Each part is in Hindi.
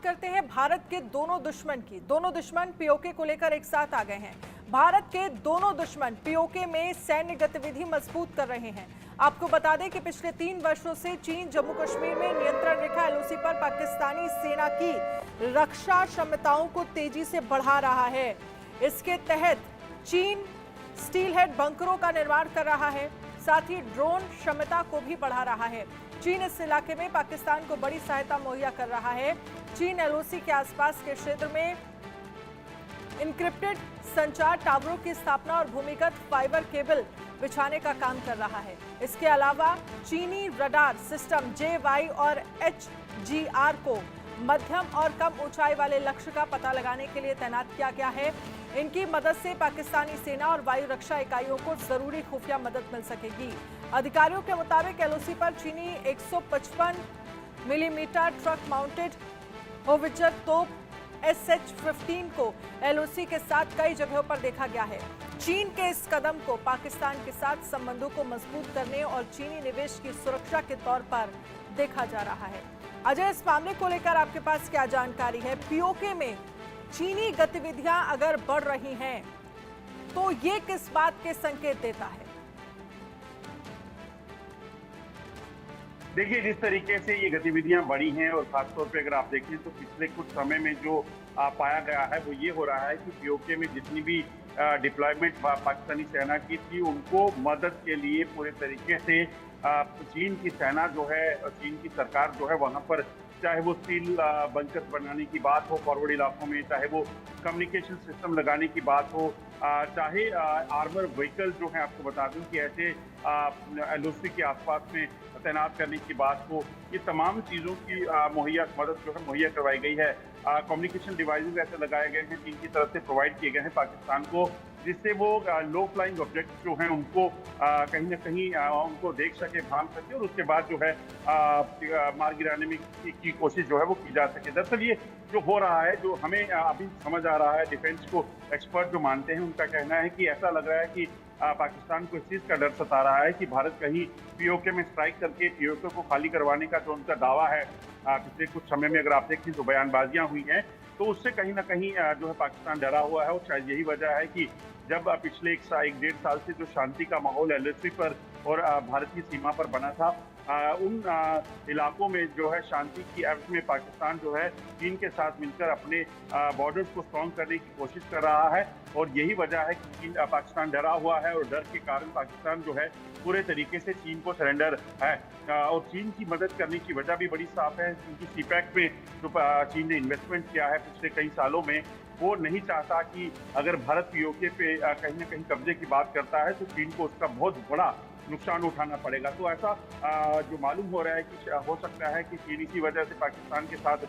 करते हैं भारत के दोनों दुश्मन की। दोनों दुश्मन पीओके को लेकर एक साथ आ गए हैं। भारत के दोनों दुश्मन पीओके में सैन्य गतिविधि मजबूत कर रहे हैं। आपको बता दें कि पिछले 3 वर्षों से चीन जम्मू कश्मीर में नियंत्रण रेखा एलओसी पर पाकिस्तानी सेना की रक्षा क्षमताओं को तेजी से बढ़ा रहा है। इसके तहत चीन स्टील हेड बंकरों का निर्माण कर रहा है, साथ ही ड्रोन क्षमता को भी बढ़ा रहा है। चीन इस इलाके में पाकिस्तान को बड़ी सहायता मुहैया कर रहा है। चीन एलओसी के आसपास के क्षेत्र में इंक्रिप्टेड संचार टावरों की स्थापना और भूमिगत फाइबर केबल बिछाने का काम कर रहा है। इसके अलावा चीनी रडार सिस्टम JY और HGR को मध्यम और कम ऊंचाई वाले लक्ष्य का पता लगाने के लिए तैनात किया गया है। इनकी मदद से पाकिस्तानी सेना और वायु रक्षा इकाइयों को जरूरी खुफिया मदद मिल सकेगी। अधिकारियों के मुताबिक एलओसी पर चीनी 155 मिलीमीटर ट्रक माउंटेड होवित्जर तोप SH-15 को एलओसी के साथ कई जगहों पर देखा गया है। चीन के इस कदम को पाकिस्तान के साथ संबंधों को मजबूत करने और चीनी निवेश की सुरक्षा के तौर पर देखा जा रहा है। अजय, इस मामले को लेकर आपके पास क्या जानकारी है? पीओके में चीनी गतिविधियां अगर बढ़ रही हैं तो ये किस बात के संकेत देता है? देखिए, जिस तरीके से ये गतिविधियां बढ़ी हैं और खासतौर पे अगर आप देखें तो पिछले कुछ समय में जो पाया गया है वो ये हो रहा है कि पीओके में जितनी भी डिप्लॉयमेंट पाकिस्तानी सेना की थी उनको मदद के लिए पूरे तरीके से चीन की सेना जो है, चीन की सरकार जो है वहां पर, चाहे वो स्टील बंकर बनाने की बात हो फॉरवर्ड इलाकों में, चाहे वो कम्युनिकेशन सिस्टम लगाने की बात हो, चाहे आर्मर व्हीकल जो है, आपको बता दूं कि ऐसे एलओसी के आसपास में तैनात करने की बात हो, ये तमाम चीज़ों की मुहैया मदद जो है मुहैया करवाई गई है। कम्युनिकेशन डिवाइसेज ऐसे लगाए गए हैं चीन की तरफ से, प्रोवाइड किए गए हैं पाकिस्तान को, जिससे वो लो फ्लाइंग ऑब्जेक्ट जो हैं उनको कहीं ना कहीं उनको देख सके, भान सके और उसके बाद जो है मार गिराने में की कोशिश जो है वो की जा सके। दरअसल ये जो हो रहा है, जो हमें अभी समझ आ रहा है, डिफेंस को एक्सपर्ट जो मानते हैं उनका कहना है कि ऐसा लग रहा है कि पाकिस्तान को इस चीज़ का डर सता रहा है कि भारत कहीं पीओके में स्ट्राइक करके पीओके को खाली करवाने का जो उनका दावा है पिछले कुछ समय में अगर आप देखें तो बयानबाजियां हुई हैं, तो उससे कहीं ना कहीं जो है पाकिस्तान डरा हुआ है। और शायद यही वजह है कि जब पिछले 1-1.5 साल से जो शांति का माहौल एलओसी पर और भारत की सीमा पर बना था, उन इलाकों में जो है शांति की एवज में पाकिस्तान जो है चीन के साथ मिलकर अपने बॉर्डर्स को स्ट्रॉन्ग करने की कोशिश कर रहा है। और यही वजह है कि पाकिस्तान डरा हुआ है और डर के कारण पाकिस्तान जो है पूरे तरीके से चीन को सरेंडर है। और चीन की मदद करने की वजह भी बड़ी साफ है, क्योंकि सीपैक में जो चीन ने इन्वेस्टमेंट किया है पिछले कई सालों में, वो नहीं चाहता कि अगर भारत पीओके पे कहीं ना कहीं कब्जे की बात करता है तो चीन को उसका बहुत बड़ा नुकसान उठाना पड़ेगा। तो ऐसा जो मालूम हो रहा है कि हो सकता है कि चीन इसी वजह से पाकिस्तान के साथ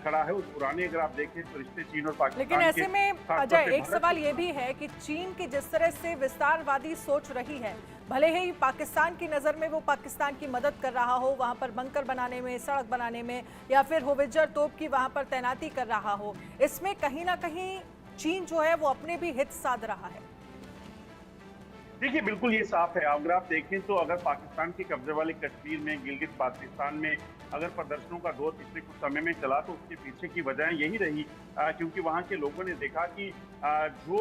खड़ा है। उस पुराने अगर आप देखें तो रिश्ते चीन और पाकिस्तान लेकिन ऐसे में अजय, एक सवाल ये भी है कि चीन की जिस तरह से विस्तारवादी सोच रही है, भले ही पाकिस्तान की नज़र में वो पाकिस्तान की मदद कर रहा हो, वहां पर बंकर बनाने में, सड़क बनाने में, या फिर होवित्जर तोप की वहां पर तैनाती कर रहा हो, इसमें कहीं ना कहीं चीन जो है वो अपने भी हित साध रहा है। देखिए, बिल्कुल ये साफ है। अगर आप देखें तो अगर पाकिस्तान के कब्जे वाले कश्मीर में, गिलगित बाल्टिस्तान में अगर प्रदर्शनों का दौर पिछले कुछ समय में चला तो उसके पीछे की वजह यही रही, क्योंकि वहाँ के लोगों ने देखा कि जो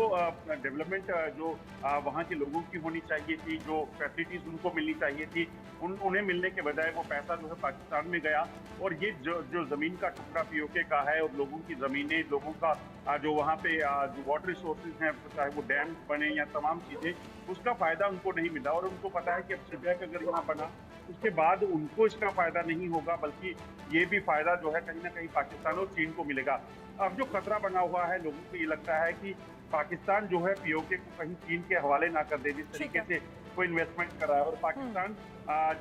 डेवलपमेंट जो वहाँ के लोगों की होनी चाहिए थी, जो फैसिलिटीज उनको मिलनी चाहिए थी, उन्हें मिलने के बजाय वो पैसा जो है पाकिस्तान में गया। और ये जो ज़मीन का टुकड़ा पीओके का है और लोगों की ज़मीनें, लोगों का जो वहाँ पे जो वाटर रिसोर्सेज हैं, चाहे वो डैम बने या तमाम चीज़ें, उसका फायदा उनको नहीं मिला। और उनको पता है कि अब सीपैक अगर यहाँ बना उसके बाद उनको इसका फायदा नहीं होगा, बल्कि ये भी फायदा जो है कहीं ना कहीं पाकिस्तान और चीन को मिलेगा। अब जो खतरा बना हुआ है, लोगों को ये लगता है कि पाकिस्तान जो है पीओके को कहीं चीन के हवाले ना कर दे, जिस तरीके से कोई इन्वेस्टमेंट कर रहा है। और पाकिस्तान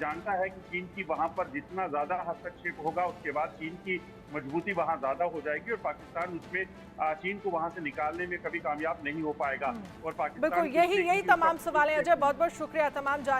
जानता है कि चीन की वहां पर जितना ज्यादा हस्तक्षेप होगा उसके बाद चीन की मजबूती वहां ज्यादा हो जाएगी और पाकिस्तान उसमें चीन को वहां से निकालने में कभी कामयाब नहीं हो पाएगा। और पाकिस्तान बिल्कुल यही तमाम सवाल हैं। अजय, बहुत बहुत शुक्रिया तमाम